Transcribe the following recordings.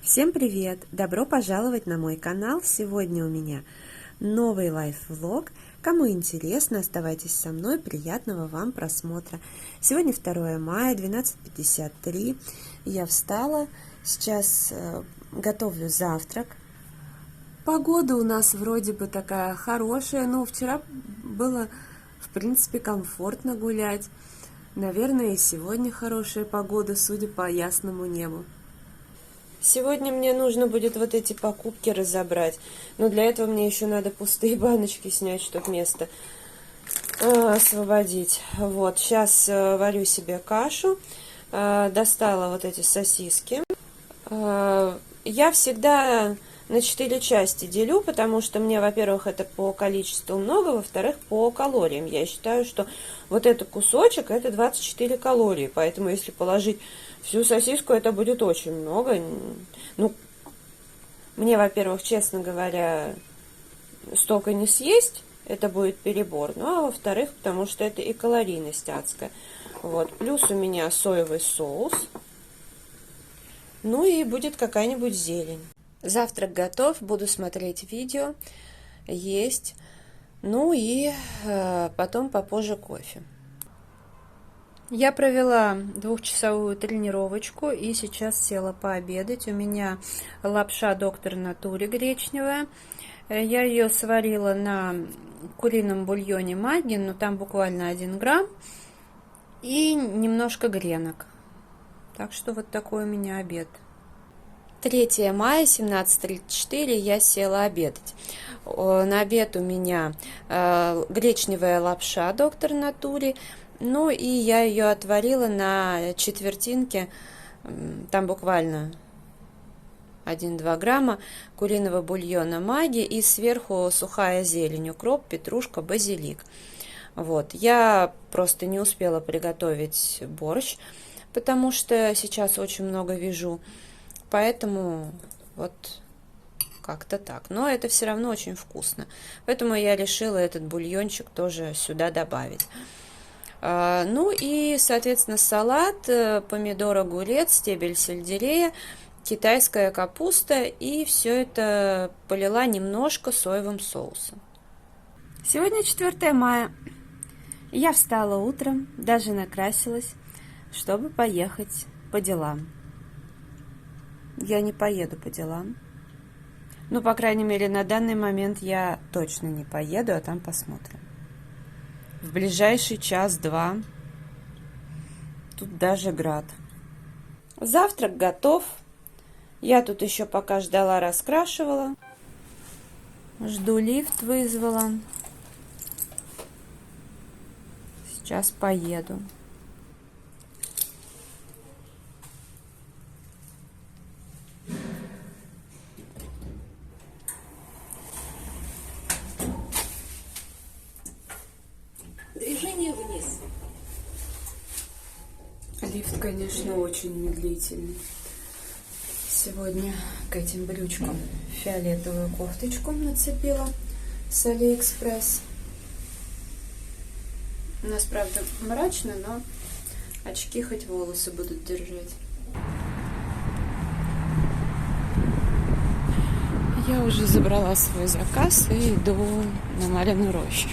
Всем привет! Добро пожаловать на мой канал! Сегодня у меня новый лайф-влог. Кому интересно, оставайтесь со мной, приятного вам просмотра. Сегодня 2 мая, 12:53. Я встала, сейчас готовлю завтрак. Погода у нас вроде бы такая хорошая, но вчера было, в принципе, комфортно гулять. Наверное, и сегодня хорошая погода, судя по ясному небу. Сегодня мне нужно будет вот эти покупки разобрать, но для этого мне еще надо пустые баночки снять, чтобы место освободить. Вот, сейчас варю себе кашу, достала вот эти сосиски. Я всегда на 4 части делю, потому что мне, во-первых, это по количеству много, во-вторых, по калориям. Я считаю, что вот этот кусочек, это 24 калории, поэтому если положить всю сосиску, это будет очень много. Ну, мне, во-первых, честно говоря, столько не съесть, это будет перебор. Ну, а во-вторых, потому что это и калорийность адская. Вот, плюс у меня соевый соус. Ну и будет какая-нибудь зелень. Завтрак готов, буду смотреть видео, есть. Ну и потом попозже кофе. Я провела 2-часовую тренировочку и сейчас села пообедать. У меня лапша доктор Натуре гречневая. Я ее сварила на курином бульоне Магги, но там буквально 1 грамм. И немножко гренок. Так что вот такой у меня обед. 3 мая, 17:34, я села обедать. На обед у меня гречневая лапша доктор Натуре. Ну и я ее отварила на четвертинке, там буквально 1-2 грамма куриного бульона Магги и сверху сухая зелень, укроп, петрушка, базилик. Вот, я просто не успела приготовить борщ, потому что сейчас очень много вяжу, поэтому вот как-то так. Но это все равно очень вкусно, поэтому я решила этот бульончик тоже сюда добавить. Ну и, соответственно, салат, помидор, огурец, стебель сельдерея, китайская капуста, и все это полила немножко соевым соусом. Сегодня 4 мая. Я встала утром, даже накрасилась, чтобы поехать по делам. Я не поеду по делам. Ну, по крайней мере, на данный момент я точно не поеду, а там посмотрим. В ближайший час-два. Тут даже град. Завтрак готов. Я тут еще пока ждала, раскрашивала. Жду, лифт вызвала. Сейчас поеду. Движение вниз. Лифт, конечно, очень медлительный. Сегодня к этим брючкам фиолетовую кофточку нацепила с Алиэкспресс. У нас, правда, мрачно, но очки хоть волосы будут держать. Я уже забрала свой заказ и иду на Марину рощу.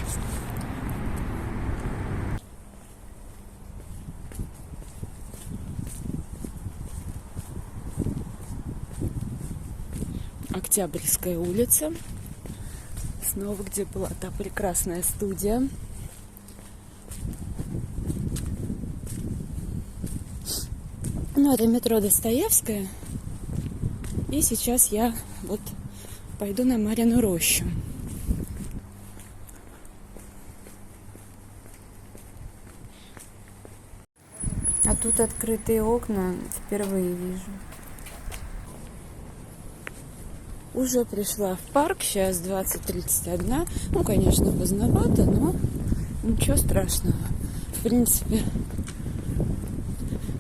Октябрьская улица. Снова, где была та прекрасная студия. Ну, это метро Достоевская. И сейчас я вот пойду на Марину рощу. А тут открытые окна впервые вижу. Уже пришла в парк, сейчас 20:31. Ну, конечно, поздновато, но ничего страшного. В принципе,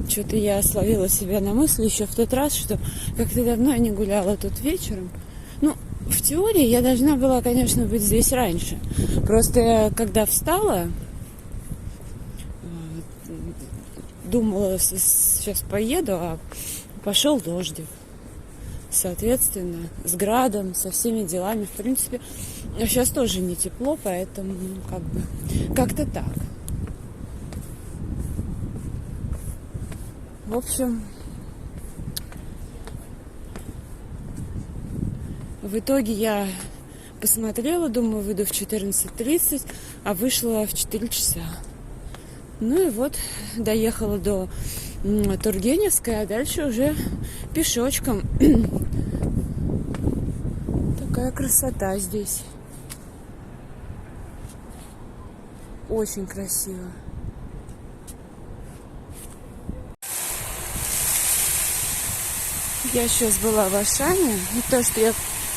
что-то я словила себя на мысли еще в тот раз, что как-то давно я не гуляла тут вечером. Ну, в теории я должна была, конечно, быть здесь раньше. Просто я, когда встала, думала, сейчас поеду, а пошел дождик. соответственно, с градом, со всеми делами. В принципе, сейчас тоже не тепло, поэтому, ну, как бы, как-то так. В общем, в итоге я посмотрела, думаю, выйду в 14:30, а вышла в 4 часа. Ну и вот, доехала до Тургеневской, а дальше уже пешочком. Такая красота здесь. Очень красиво. Я сейчас была в Ашане, не то, что я,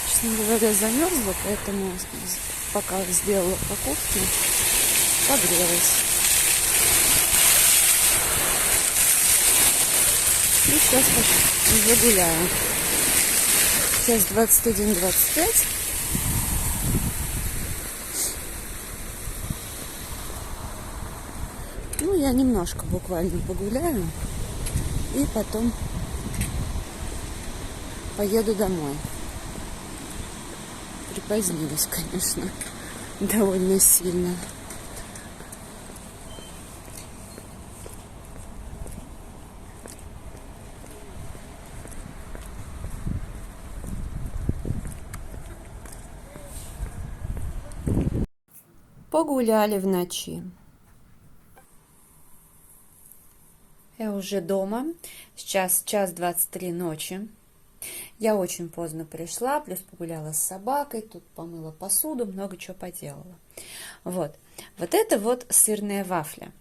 честно говоря, замерзла, поэтому пока сделала покупки, погрелась. И сейчас загуляю. Сейчас 21:25. Ну, я немножко буквально погуляю. И потом поеду домой. Припозднилась, конечно, довольно сильно. Погуляли в ночи. Я уже дома. Сейчас 1:23 ночи. Я очень поздно пришла, плюс погуляла с собакой, тут помыла посуду, много чего поделала. Вот это вот сырная вафля,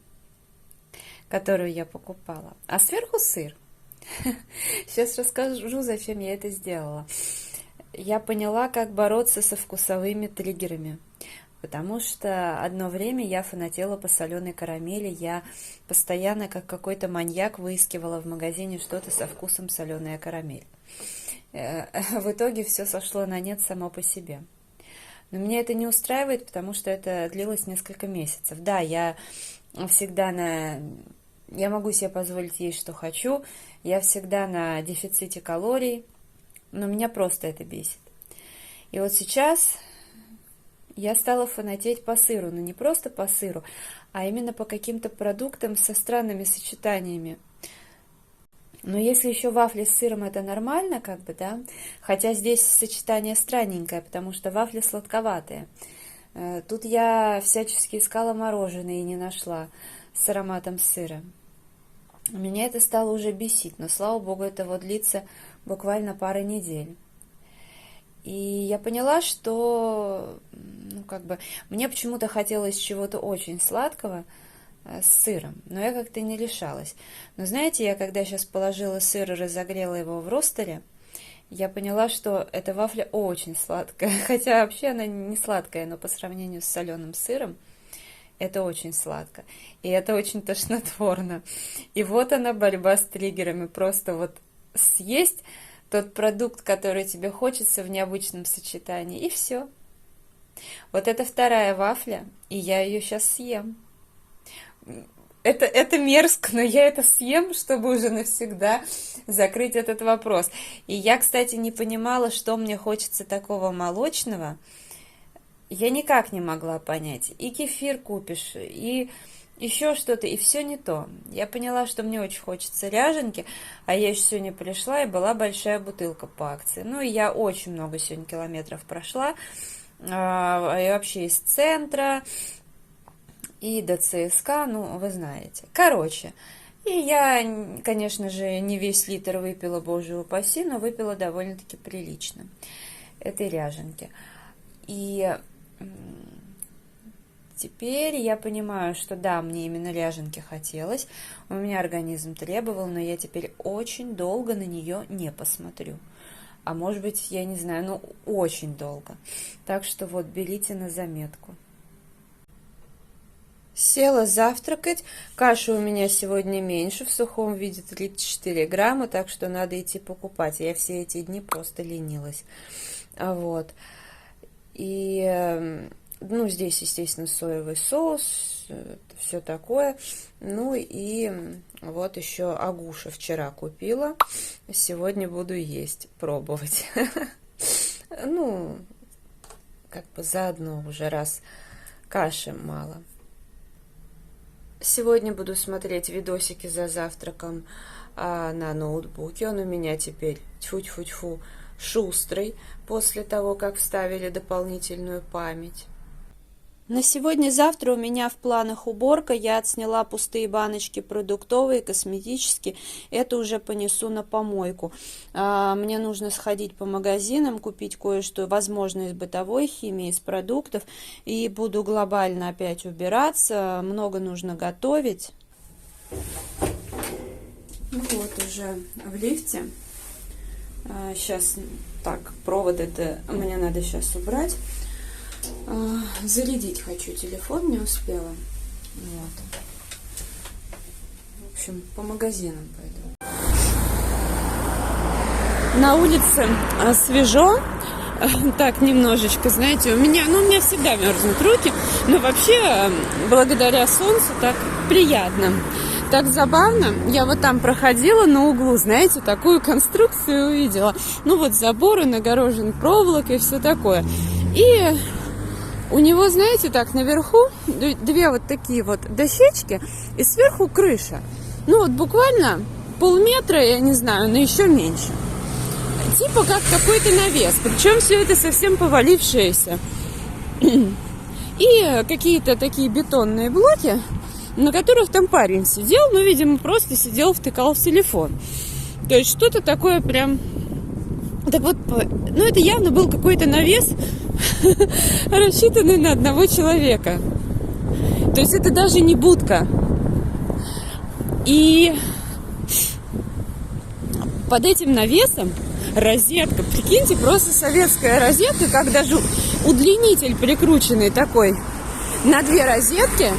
которую я покупала. А сверху сыр. Сейчас расскажу, зачем я это сделала. Я поняла, как бороться со вкусовыми триггерами. Потому что одно время я фанатела по соленой карамели. Я постоянно, как какой-то маньяк, выискивала в магазине что-то со вкусом соленая карамель. В итоге все сошло на нет само по себе. Но меня это не устраивает, потому что это длилось несколько месяцев. Да, я всегда я могу себе позволить есть, что хочу. Я всегда на дефиците калорий. Но меня просто это бесит. И вот сейчас я стала фанатеть по сыру. Но не просто по сыру, а именно по каким-то продуктам со странными сочетаниями. Но если еще вафли с сыром, это нормально, как бы, да? Хотя здесь сочетание странненькое, потому что вафли сладковатые. Тут я всячески искала мороженое и не нашла с ароматом сыра. Меня это стало уже бесить, но, слава богу, это вот длится буквально пару недель. И я поняла, что, ну, как бы, мне почему-то хотелось чего-то очень сладкого с сыром, но я как-то не решалась. Но знаете, я когда сейчас положила сыр и разогрела его в ростере, я поняла, что эта вафля очень сладкая. Хотя вообще она не сладкая, но по сравнению с соленым сыром это очень сладко. И это очень тошнотворно. И вот она, борьба с триггерами. Просто вот съесть тот продукт, который тебе хочется в необычном сочетании, и все. Вот это вторая вафля, и я ее сейчас съем. Это мерзко, но я это съем, чтобы уже навсегда закрыть этот вопрос. И я, кстати, не понимала, что мне хочется такого молочного. Я никак не могла понять. И кефир купишь, и еще что-то, и все не то. Я поняла, что мне очень хочется ряженки, а я еще сегодня пришла, и была большая бутылка по акции. Ну, и я очень много сегодня километров прошла, и вообще из центра, и до ЦСКА, ну, вы знаете. Короче, и я, конечно же, не весь литр выпила, боже упаси, но выпила довольно-таки прилично этой ряженки. И теперь я понимаю, что да, мне именно ряженки хотелось, у меня организм требовал, но я теперь очень долго на нее не посмотрю. А может быть, я не знаю, ну, очень долго. Так что вот, берите на заметку. Села завтракать. Каши у меня сегодня меньше, в сухом виде 34 грамма, так что надо идти покупать. Я все эти дни просто ленилась. Вот. И Ну, здесь, естественно, соевый соус, все такое. Ну и вот еще агуши вчера купила. Сегодня буду есть, пробовать. Ну, как бы заодно уже, раз каши мало. Сегодня буду смотреть видосики за завтраком на ноутбуке. Он у меня теперь, тьфу-тьфу-тьфу, шустрый, после того, как вставили дополнительную память. На сегодня-завтра у меня в планах уборка. Я отсняла пустые баночки продуктовые, косметические. Это уже понесу на помойку. Мне нужно сходить по магазинам, купить кое-что, возможно, из бытовой химии, из продуктов. И буду глобально опять убираться. Много нужно готовить. Ну вот, уже в лифте. Сейчас, так, провод это мне надо сейчас убрать. Зарядить хочу телефон, не успела. Вот. В общем, по магазинам пойду. На улице свежо. Так, немножечко, знаете, у меня всегда мерзнут руки. Но вообще, благодаря солнцу, так приятно. Так забавно. Я вот там проходила на углу, знаете, такую конструкцию увидела. Ну вот забор, он огорожен проволокой и все такое. И у него, знаете, так наверху две вот такие вот дощечки и сверху крыша. Ну вот буквально полметра, я не знаю, но еще меньше. Типа как какой-то навес. Причем все это совсем повалившееся. И какие-то такие бетонные блоки, на которых там парень сидел, ну, видимо, просто сидел, втыкал в телефон. То есть что-то такое прям... Так вот, ну, это явно был какой-то навес, рассчитанный на одного человека. То есть это даже не будка. И под этим навесом розетка. Прикиньте, просто советская розетка, как даже удлинитель прикрученный такой на две розетки.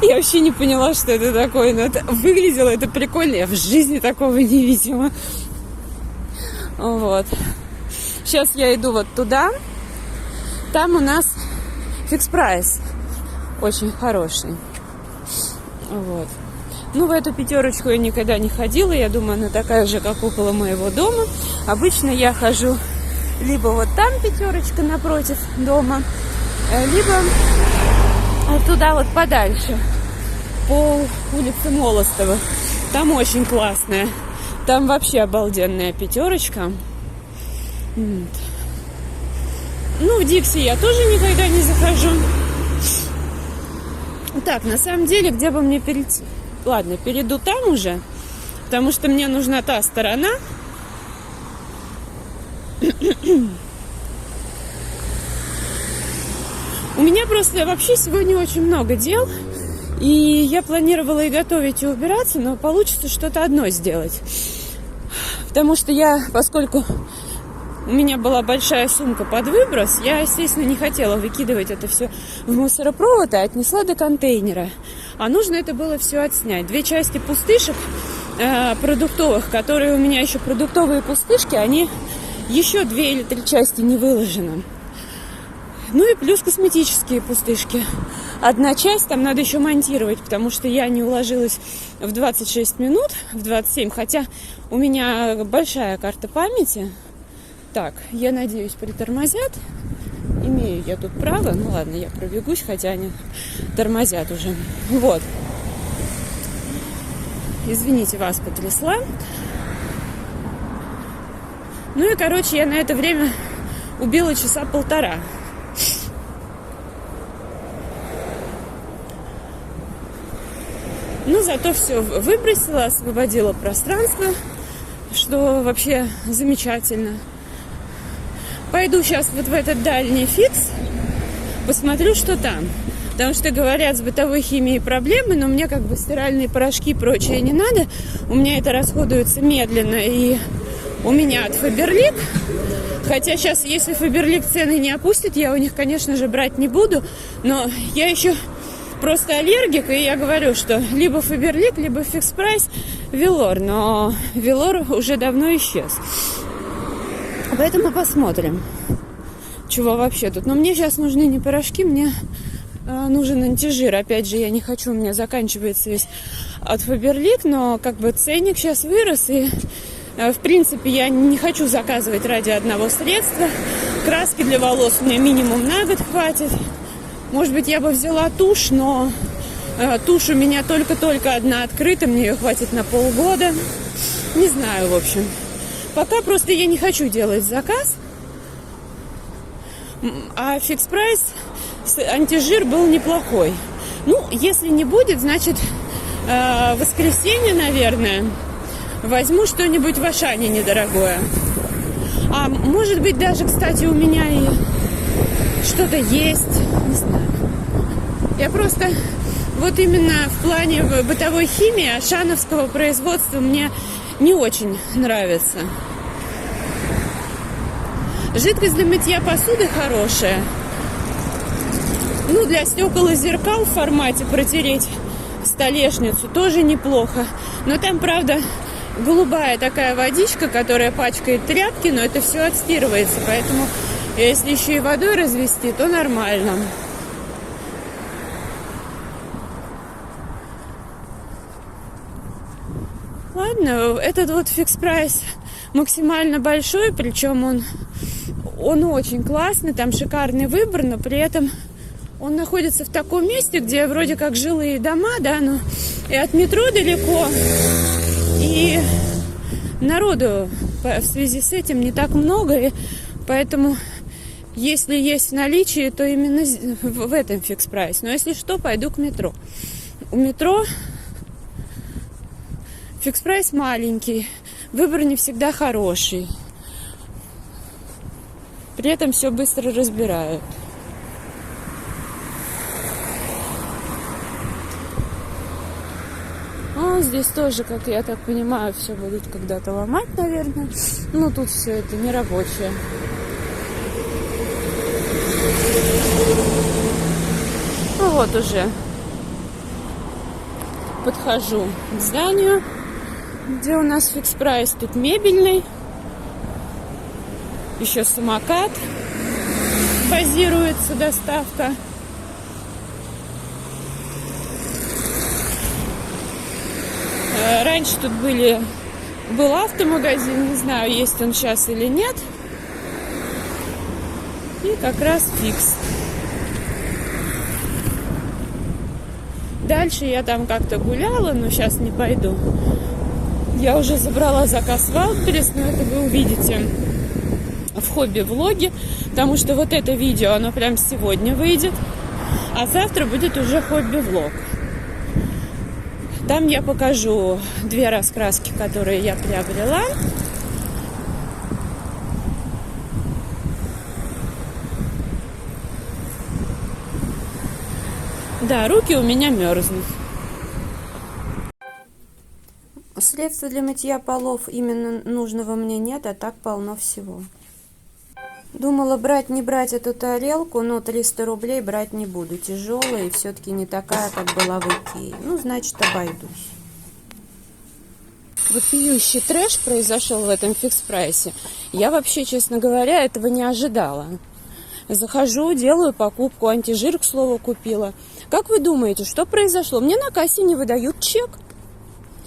Я вообще не поняла, что это такое, но это выглядело это прикольно. Я в жизни такого не видела. Вот. Сейчас я иду вот туда. Там у нас фикс-прайс. Очень хороший. Вот. Ну, в эту пятерочку я никогда не ходила. Я думаю, она такая же, как около моего дома. Обычно я хожу либо вот там пятерочка напротив дома, либо туда вот подальше, по улице Молостова. Там очень классная. Там вообще обалденная пятерочка. Вот. Ну, в Дикси я тоже никогда не захожу. Так, на самом деле, где бы мне перейти? Ладно, перейду там уже, потому что мне нужна та сторона. У меня просто вообще сегодня очень много дел. И я планировала и готовить, и убираться, но получится что-то одно сделать. Потому что поскольку у меня была большая сумка под выброс, я, естественно, не хотела выкидывать это все в мусоропровод, а отнесла до контейнера. А нужно это было все отснять. 2 части пустышек продуктовых, которые у меня еще продуктовые пустышки, они еще 2 или 3 части не выложены. Ну и плюс косметические пустышки. 1 часть там надо еще монтировать, потому что я не уложилась в 26 минут, в 27, хотя у меня большая карта памяти. Так, я надеюсь, притормозят. Имею я тут право. Ну ладно, я пробегусь, хотя они тормозят уже. Вот. Извините, вас потрясла. Ну и, короче, я на это время убила часа 1,5. Ну, зато все выбросила, освободила пространство, что вообще замечательно. Пойду сейчас вот в этот дальний фикс, посмотрю, что там. Потому что, говорят, с бытовой химией проблемы, но мне как бы стиральные порошки и прочее не надо. У меня это расходуется медленно, и у меня от Faberlic. Хотя сейчас, если Faberlic цены не опустит, я у них, конечно же, брать не буду. Но я еще просто аллергик, и я говорю, что либо Faberlic, либо фикс-прайс Velour. Но Velour уже давно исчез. Поэтому посмотрим. чего вообще тут. Но мне сейчас нужны не порошки, мне нужен антижир. Опять же, я не хочу, у меня заканчивается весь от Faberlic, но как бы ценник сейчас вырос, и в принципе я не хочу заказывать ради одного средства. Краски для волос мне минимум на год хватит. Может быть, я бы взяла тушь, но тушь у меня только-только одна открыта, мне ее хватит на полгода. Не знаю, в общем. Пока просто я не хочу делать заказ. А фикс прайс антижир был неплохой. Ну, если не будет, значит, в воскресенье, наверное, возьму что-нибудь в Ашане недорогое. А может быть, даже, кстати, у меня и что-то есть. Не знаю. Я просто вот именно в плане бытовой химии ашановского производства мне не очень нравится. Жидкость для мытья посуды хорошая. Ну, для стекол и зеркал в формате протереть столешницу тоже неплохо. Но там, правда, голубая такая водичка, которая пачкает тряпки, но это все отстирывается. Поэтому, если еще и водой развести, то нормально. Ладно, этот вот фикс прайс максимально большой, причем он очень классный, там шикарный выбор, но при этом он находится в таком месте, где вроде как жилые дома, да, но и от метро далеко, и народу в связи с этим не так много, и поэтому если есть в наличии, то именно в этом фикс прайс. Но если что, пойду к метро. У метро фикс прайс маленький, выбор не всегда хороший. При этом все быстро разбирают. Здесь тоже, как я так понимаю, все будут когда-то ломать, наверное. Ну, тут все это не рабочее. Ну, вот уже подхожу к зданию, где у нас фикс прайс. Тут мебельный. Еще самокат. Базируется доставка. Раньше тут был автомагазин, не знаю, есть он сейчас или нет. И как раз фикс. Дальше я там как-то гуляла, но сейчас не пойду. Я уже забрала заказ в Wildberries, но это вы увидите в хобби-влоге, потому что вот это видео, оно прям сегодня выйдет, а завтра будет уже хобби-влог. Там я покажу 2 раскраски, которые я приобрела. Да, руки у меня мерзнут. Средства для мытья полов именно нужного мне нет, а так полно всего. Думала брать, не брать эту тарелку, но 300 рублей брать не буду. Тяжелая и все-таки не такая, как была в Икее. Ну, значит, обойдусь. Вопиющий трэш произошел в этом фикс-прайсе. Я вообще, честно говоря, этого не ожидала. Захожу, делаю покупку, антижир, к слову, купила. Как вы думаете, что произошло? Мне на кассе не выдают чек.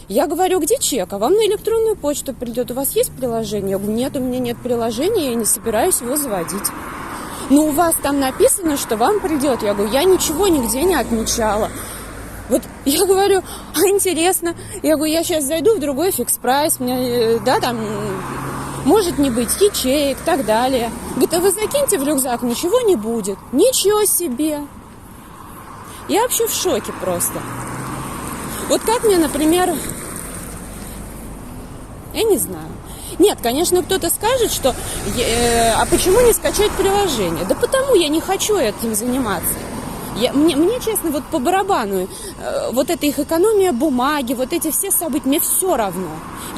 Я говорю, где чек? А вам на электронную почту придет. У вас есть приложение? Я говорю, нет, у меня нет приложения, я не собираюсь его заводить. Ну, у вас там написано, что вам придет. Я говорю, я ничего нигде не отмечала. Вот я говорю, интересно. Я говорю, я сейчас зайду в другой фикс-прайс. Мне, да, там может не быть ячеек и так далее. Говорит, а вы закиньте в рюкзак, ничего не будет. Ничего себе. Я вообще в шоке просто. Вот как мне, например, я не знаю. Нет, конечно, кто-то скажет, что а почему не скачать приложение? Да потому я не хочу этим заниматься. Мне, честно, вот по барабану, вот эта их экономия бумаги, вот эти все события, мне все равно.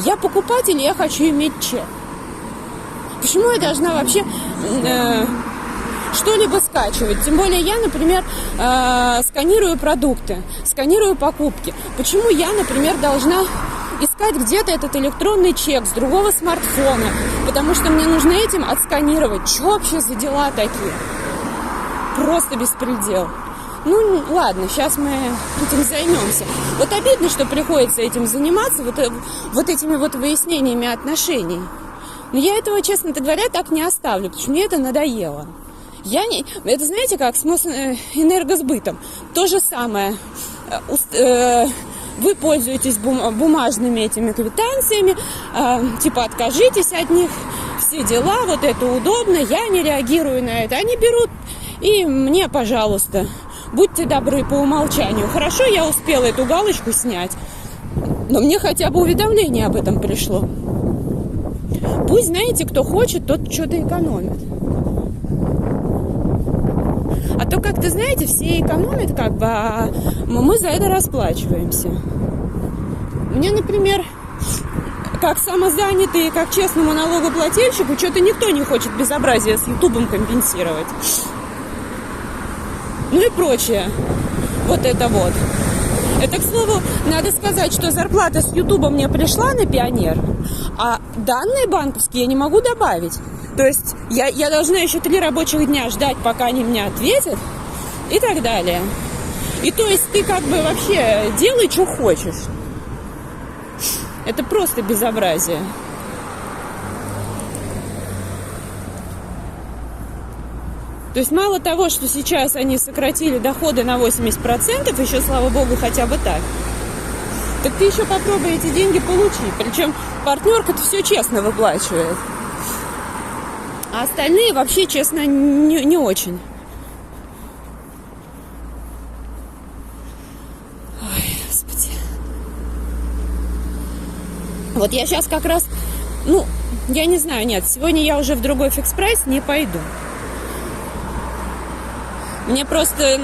Я покупатель, и я хочу иметь чек. Почему я должна вообще что-либо скачивать? Тем более я, например, сканирую продукты, сканирую покупки. Почему я, например, должна искать где-то этот электронный чек с другого смартфона, потому что мне нужно этим отсканировать. Что вообще за дела такие? Просто беспредел. Ну, ладно, сейчас мы этим займемся. Вот обидно, что приходится этим заниматься, вот этими вот выяснениями отношений. Но я этого, честно говоря, так не оставлю, потому что мне это надоело. Это знаете как, с Мосэнергосбытом. То же самое. Вы пользуетесь бумажными этими квитанциями, типа откажитесь от них, все дела, вот это удобно, я не реагирую на это. Они берут и мне, пожалуйста, будьте добры по умолчанию. Хорошо, я успела эту галочку снять, но мне хотя бы уведомление об этом пришло. Пусть, знаете, кто хочет, тот что-то экономит. А то как-то, знаете, все экономят как бы, а мы за это расплачиваемся. Мне, например, как самозанятый, как честному налогоплательщику, что-то никто не хочет безобразие с Ютубом компенсировать. Ну и прочее. Вот это вот. Это, к слову, надо сказать, что зарплата с Ютуба мне пришла на Пионер, а данные банковские я не могу добавить. То есть я должна еще 3 рабочих дня ждать, пока они мне ответят, и так далее. И то есть ты как бы вообще делай, что хочешь. Это просто безобразие. То есть мало того, что сейчас они сократили доходы на 80%, еще, слава богу, хотя бы так ты еще попробуй эти деньги получить. Причем партнерка-то все честно выплачивает. А остальные вообще, честно, не очень. Ой, Господи. Вот я сейчас как раз, я не знаю, нет, сегодня я уже в другой фикс-прайс не пойду. Мне просто,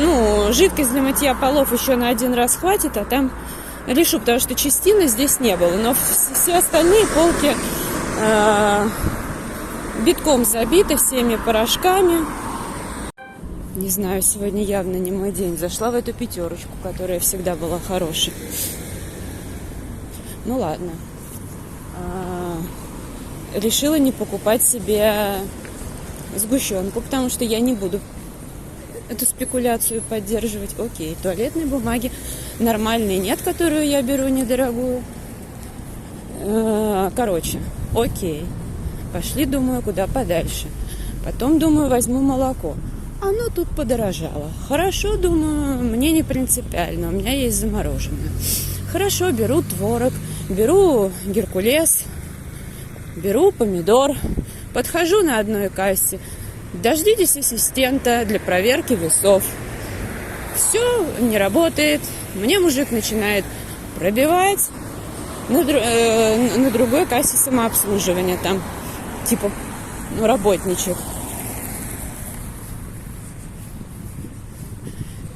жидкость для мытья полов еще на 1 раз хватит, а там решу, потому что частины здесь не было. Но все остальные полки битком забиты всеми порошками. Не знаю, сегодня явно не мой день. Зашла в эту пятерочку, которая всегда была хорошей. Ну ладно. Решила не покупать себе сгущенку, потому что я не буду эту спекуляцию поддерживать. Окей, туалетной бумаги нормальной нет, которую я беру недорогую. Короче, окей. Пошли, думаю, куда подальше. Потом, думаю, возьму молоко. Оно тут подорожало. Хорошо, думаю, мне не принципиально. У меня есть замороженное. Хорошо, беру творог, беру геркулес, беру помидор. Подхожу на одной кассе. Дождитесь ассистента для проверки весов. Все не работает. Мне мужик начинает пробивать. На другой кассе самообслуживания там типа работничек.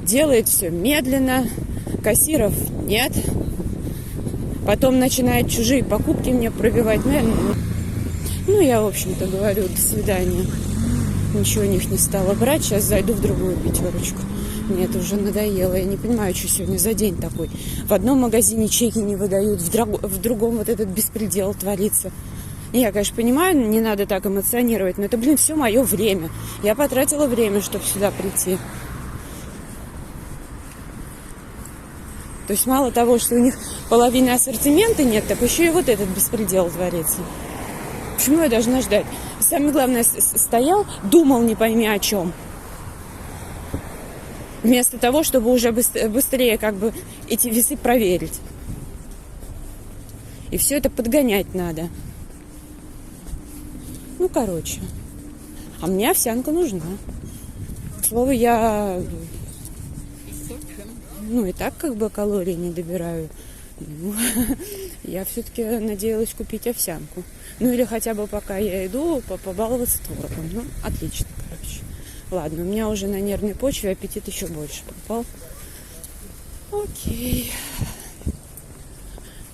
Делает все медленно. Кассиров нет. Потом начинает чужие покупки мне пробивать. Я, в общем-то, говорю, до свидания. Ничего у них не стала брать. Сейчас зайду в другую пятерочку. Мне это уже надоело. Я не понимаю, что сегодня за день такой. В одном магазине чеки не выдают, в другом вот этот беспредел творится. Я, конечно, понимаю, не надо так эмоционировать, но это, все мое время. Я потратила время, чтобы сюда прийти. То есть мало того, что у них половины ассортимента нет, так еще и вот этот беспредел творится. Почему я должна ждать? Самое главное, стоял, думал не пойми о чем. Вместо того, чтобы уже быстрее как бы эти весы проверить. И все это подгонять надо. Короче. А мне овсянка нужна. К слову, я и так как бы калорий не добираю. Я все-таки надеялась купить овсянку. Или хотя бы пока я иду, побаловаться творогом. Отлично, короче. Ладно, у меня уже на нервной почве аппетит еще больше пропал. Окей.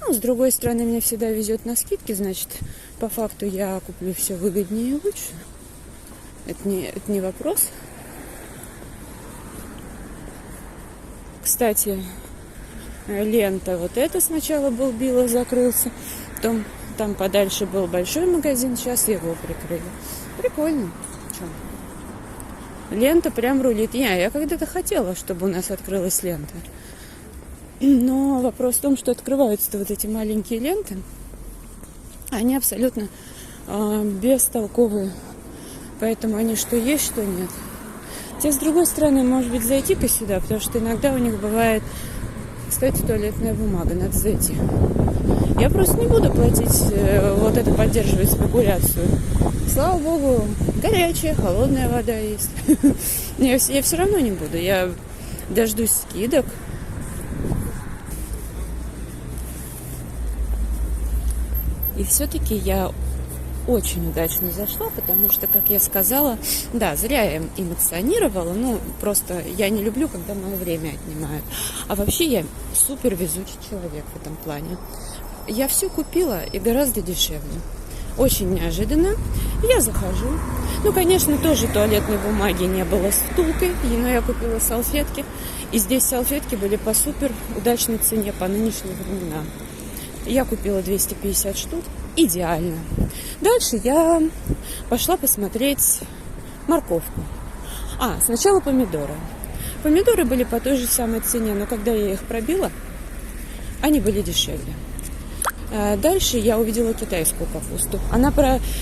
С другой стороны, мне всегда везет на скидки, значит, по факту я куплю все выгоднее и лучше. Это не вопрос. Кстати, лента. Вот это сначала был Билла, закрылся. Потом там подальше был большой магазин, сейчас его прикрыли. Прикольно. Чё? Лента прям рулит. Я когда-то хотела, чтобы у нас открылась лента. Но вопрос в том, что открываются вот эти маленькие ленты. Они абсолютно бестолковые. Поэтому они что есть, что нет. Хотя, с другой стороны, может быть, зайти-ка сюда, потому что иногда у них бывает... Кстати, туалетная бумага, надо зайти. Я просто не буду платить, вот это поддерживать спекуляцию. Слава богу, горячая, холодная вода есть. Я все равно не буду. Я дождусь скидок. И все-таки я очень удачно зашла, потому что, как я сказала, да, зря я эмоционировала, просто я не люблю, когда мое время отнимают. А вообще я супер везучий человек в этом плане. Я все купила и гораздо дешевле. Очень неожиданно. Я захожу. Конечно, тоже туалетной бумаги не было с втулкой, но я купила салфетки. И здесь салфетки были по супер удачной цене по нынешним временам. Я купила 250 штук. Идеально. Дальше я пошла посмотреть морковку. Сначала помидоры. Помидоры были по той же самой цене, но когда я их пробила, они были дешевле. Дальше я увидела китайскую капусту.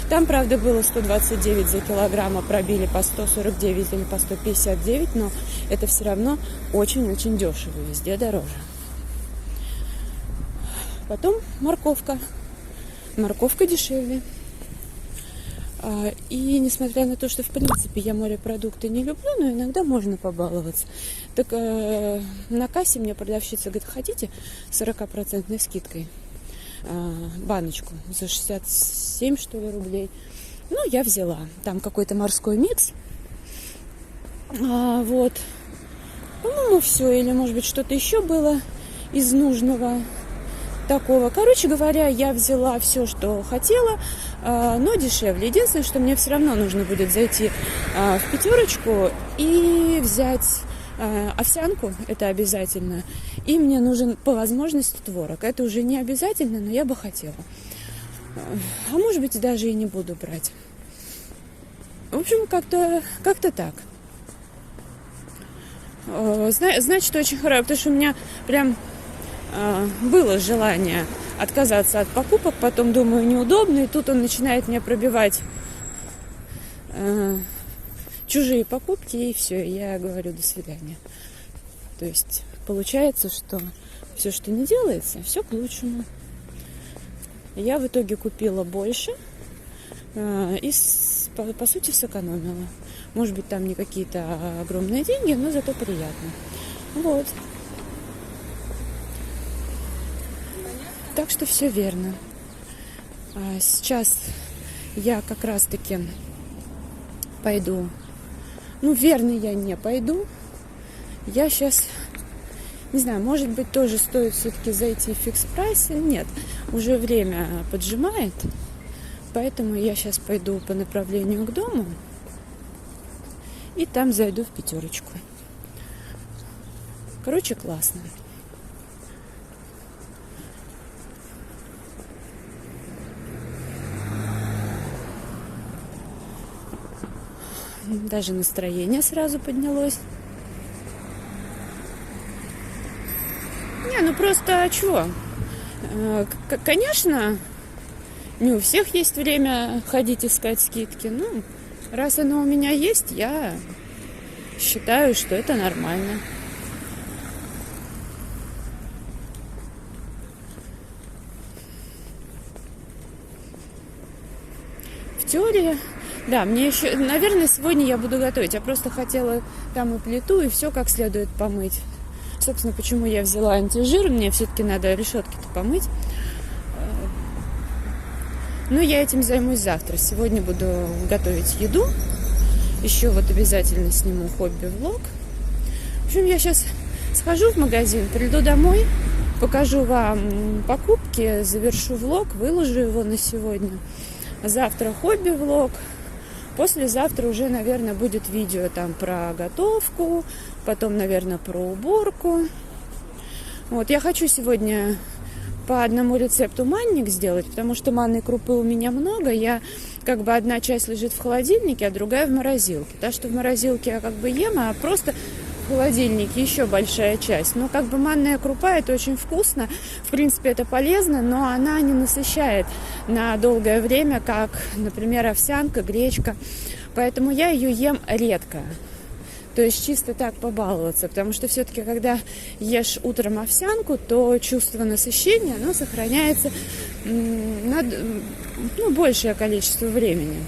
Там, правда, было 129 за килограмм, а пробили по 149 или по 159, но это все равно очень-очень дешево, везде дороже. Потом морковка. Морковка дешевле. И несмотря на то, что, в принципе, я морепродукты не люблю, но иногда можно побаловаться. Так на кассе мне продавщица говорит, хотите 40% скидкой баночку за 67, что ли, рублей. Я взяла. Там какой-то морской микс. Вот. По-моему, все. Или, может быть, что-то еще было из нужного такого. Короче говоря, я взяла все, что хотела, но дешевле. Единственное, что мне все равно нужно будет зайти в пятерочку и взять овсянку, это обязательно. И мне нужен по возможности творог. Это уже не обязательно, но я бы хотела. А может быть, даже и не буду брать. В общем, как-то так. Значит, очень хорошо, потому что у меня прям было желание отказаться от покупок, потом думаю, неудобно, и тут он начинает мне пробивать чужие покупки, и все, я говорю, до свидания. То есть получается, что все, что не делается, все к лучшему. Я в итоге купила больше и, по сути, сэкономила. Может быть, там не какие-то огромные деньги, но зато приятно. Вот. Так что все верно. Сейчас я как раз-таки пойду. Верно, я не пойду. Я сейчас, не знаю, может быть, тоже стоит все-таки зайти в фикс-прайс. Нет, уже время поджимает. Поэтому я сейчас пойду по направлению к дому. И там зайду в пятерочку. Короче, классно. Даже настроение сразу поднялось. Просто чего? Конечно, не у всех есть время ходить искать скидки. Раз оно у меня есть, я считаю, что это нормально. В теории, да, мне еще, наверное, сегодня я буду готовить. Я просто хотела там и плиту, и все как следует помыть. Собственно, почему я взяла антижир. Мне все-таки надо решетки-то помыть. Но я этим займусь завтра. Сегодня буду готовить еду. Еще вот обязательно сниму хобби-влог. В общем, я сейчас схожу в магазин, приду домой, покажу вам покупки, завершу влог, выложу его на сегодня. Завтра хобби-влог. Послезавтра уже, наверное, будет видео там про готовку, потом, наверное, про уборку. Вот, я хочу сегодня по одному рецепту манник сделать, потому что манной крупы у меня много. Я как бы одна часть лежит в холодильнике, а другая в морозилке. Так что в морозилке я как бы ем, а просто в холодильнике еще большая часть. Но как бы манная крупа — это очень вкусно. В принципе, это полезно, но она не насыщает на долгое время, как, например, овсянка, гречка. Поэтому я ее ем редко. То есть чисто так побаловаться, потому что все-таки, когда ешь утром овсянку, то чувство насыщения, оно сохраняется большее количество времени.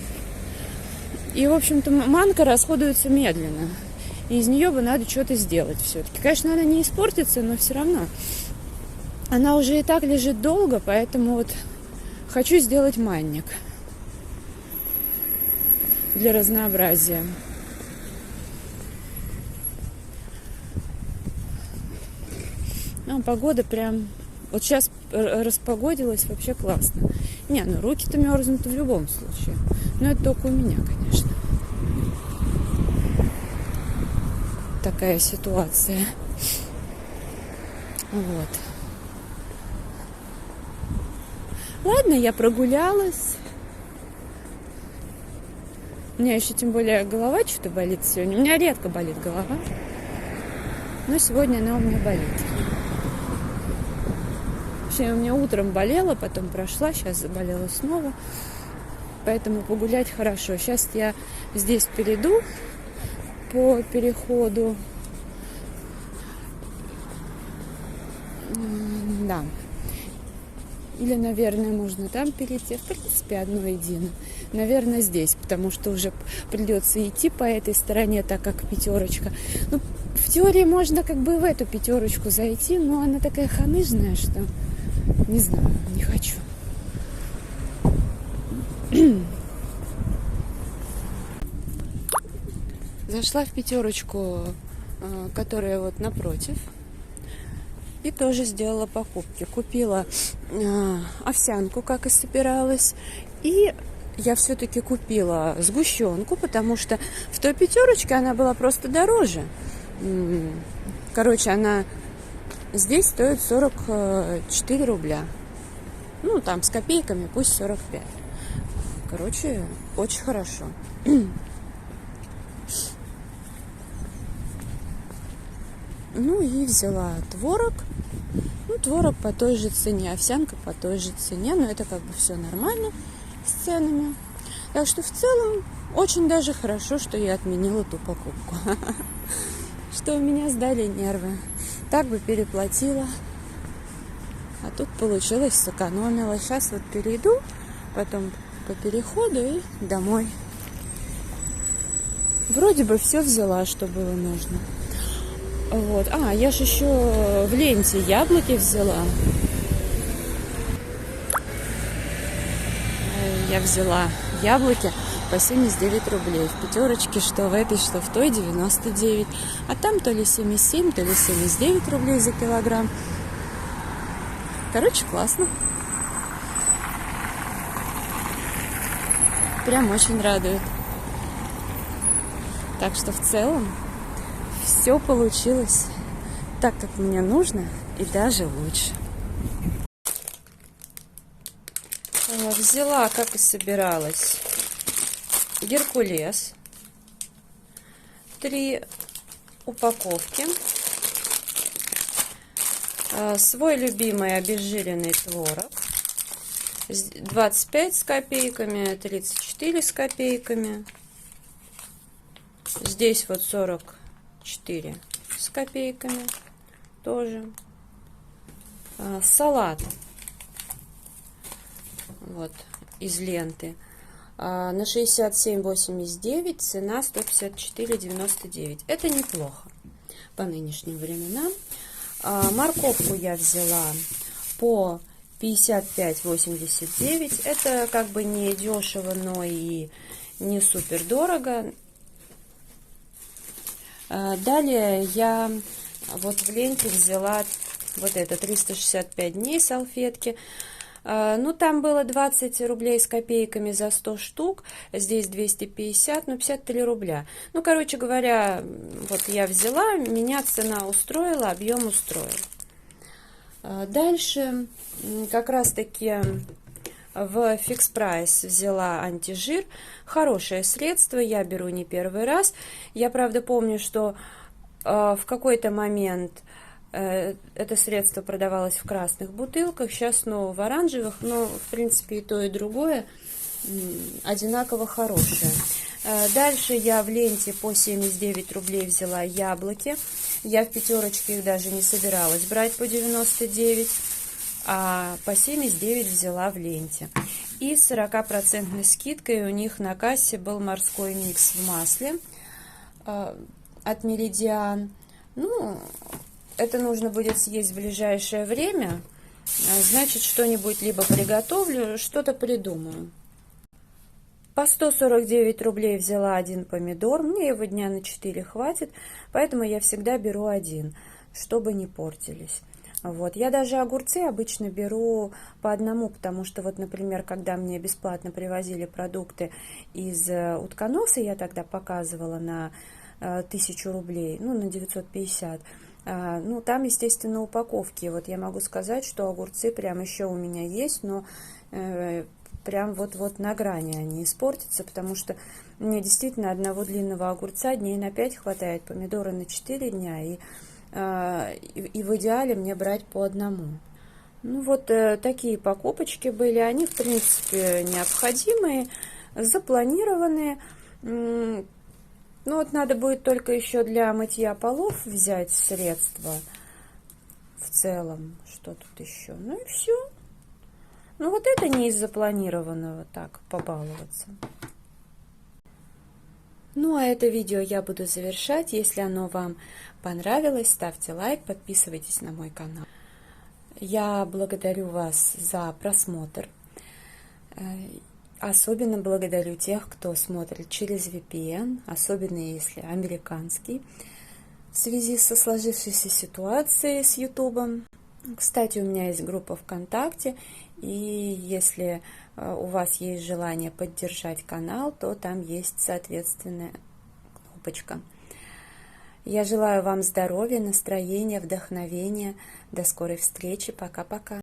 И, в общем-то, манка расходуется медленно. И из нее бы надо что-то сделать все-таки. Конечно, она не испортится, но все равно. Она уже и так лежит долго, поэтому вот хочу сделать манник для разнообразия. Погода прям... Вот сейчас распогодилась, вообще классно. Не, ну руки-то мерзнут в любом случае. Но это только у меня, конечно. Такая ситуация. Вот. Ладно, я прогулялась. У меня еще тем более голова что-то болит сегодня. У меня редко болит голова. Но сегодня она у меня болит. Вообще, у меня утром болела, потом прошла, сейчас заболела снова. Поэтому погулять хорошо. Сейчас я здесь перейду по переходу. Да. Или, наверное, можно там перейти. В принципе, одно едино. Наверное, здесь, потому что уже придется идти по этой стороне, так как пятерочка. Ну, в теории можно как бы в эту пятерочку зайти, но она такая ханыжная, что не знаю, не хочу. Зашла в пятерочку, которая вот напротив, и тоже сделала покупки. Купила овсянку, как и собиралась, и я все-таки купила сгущенку, потому что в той пятерочке она была просто дороже. Короче, она здесь стоит 44 рубля. Ну, там с копейками, пусть 45. Короче, очень хорошо. Ну и взяла творог. Ну, творог по той же цене, овсянка по той же цене. Но это как бы все нормально с ценами. Так что в целом очень даже хорошо, что я отменила ту покупку. Что у меня сдали нервы. Так бы переплатила. А тут получилось, сэкономила. Сейчас вот перейду, потом по переходу и домой. Вроде бы все взяла, что было нужно. Вот. Я же еще в ленте яблоки взяла. Я взяла яблоки по 79 рублей. В пятерочке, что в этой, что в той, 99. А там то ли 77, то ли 79 рублей за килограмм. Короче, классно. Прям очень радует. Так что в целом все получилось так, как мне нужно, и даже лучше. Взяла, как и собиралась, геркулес. 3 упаковки. Свой любимый обезжиренный творог. 25 с копейками, 34 с копейками. Здесь вот 44 с копейками тоже. Салат вот из ленты на 67,89, цена 154,99. Это неплохо по нынешним временам. Морковку я взяла по 55,89. Это как бы не дешево, но и не супер дорого. Далее я вот в ленте взяла вот это 365 дней салфетки. Ну, там было 20 рублей с копейками за 100 штук, здесь 250, ну, 53 рубля. Ну, короче говоря, вот я взяла, меня цена устроила, объем устроил. Дальше как раз-таки в Fix Price взяла антижир. Хорошее средство, я беру не первый раз. Я, правда, помню, что в какой-то момент это средство продавалось в красных бутылках, сейчас снова в оранжевых, но, в принципе, и то, и другое одинаково хорошее. Дальше я в ленте по 79 рублей взяла яблоки. Я в пятерочке их даже не собиралась брать по 99, а по 79 взяла в ленте. И с 40% скидкой у них на кассе был морской микс в масле от Меридиан. Ну, это нужно будет съесть в ближайшее время. Значит, что-нибудь либо приготовлю, что-то придумаю. По 149 рублей взяла один помидор. Мне его дня на 4 хватит, поэтому я всегда беру один, чтобы не портились. Вот. Я даже огурцы обычно беру по одному, потому что, вот, например, когда мне бесплатно привозили продукты из утконоса, я тогда показывала на 1000 рублей, ну, на 950. Ну, там, естественно, упаковки. Вот я могу сказать, что огурцы прям еще у меня есть, но прям вот на грани они испортятся, потому что мне действительно одного длинного огурца дней на 5 хватает, помидоры на 4 дня, и в идеале мне брать по одному. Ну, вот такие покупочки были, они, в принципе, необходимые, запланированные. Ну, вот надо будет только еще для мытья полов взять средства в целом. Что тут еще? Ну и все. Ну, вот это не из запланированного, так, побаловаться. Ну, а это видео я буду завершать. Если оно вам понравилось, ставьте лайк, подписывайтесь на мой канал. Я благодарю вас за просмотр. Особенно благодарю тех, кто смотрит через VPN, особенно если американский, в связи со сложившейся ситуацией с YouTube. Кстати, у меня есть группа ВКонтакте, и если у вас есть желание поддержать канал, то там есть соответственная кнопочка. Я желаю вам здоровья, настроения, вдохновения. До скорой встречи. Пока-пока.